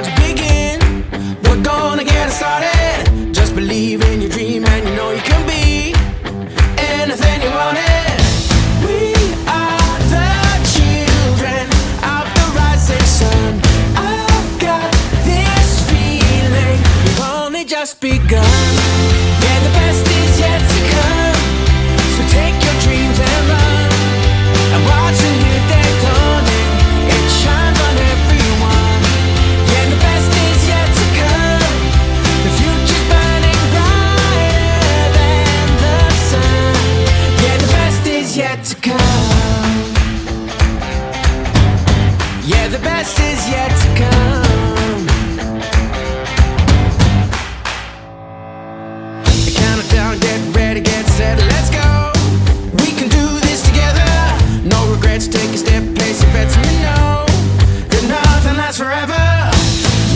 to begin. We're gonna get it started. Just believe in your dream and you know you can be anything you want it. We are the children of the rising sun. I've got this feeling we've only just begun. Yeah, the best is yet to come. So take your dreams and run. And watch a new day dawning. It shines on everyone. Yeah, the best is yet to come. The future's burning brighter than the sun. Yeah, the best is yet to come. Yeah, the best is yet to come. Count it down, get ready, get set, let's go. We can do this together. No regrets, take a step, place your bets, and you know that nothing lasts forever.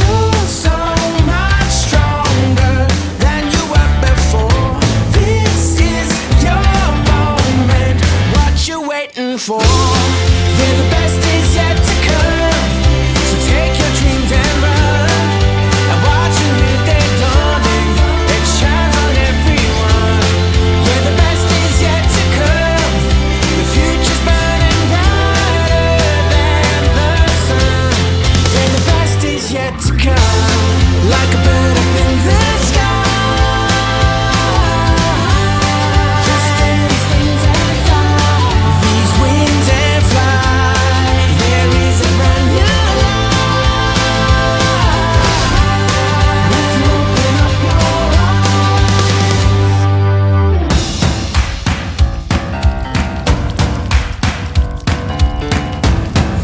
You're so much stronger than you were before. This is your moment, what you waiting for? Yeah, the best is yet to come. So take your dreams and run. And watch a new day dawning. It shines on everyone. Yeah, the best is yet to come. The future's burning brighter than the sun. Yeah, the best is yet to come. Like a bird up in the sky. Just take these wings and fly. These wings and fly. There is a brand new life. If you open up your eyes.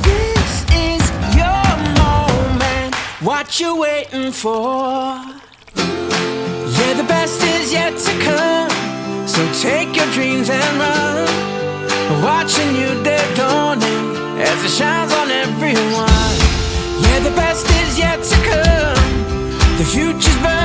This is your moment, what you waiting for? Yeah, the best is yet to come. So take your dreams and run. Watch a new day dawning as it shines on everyone. Yeah, the best is yet to come. The future's burning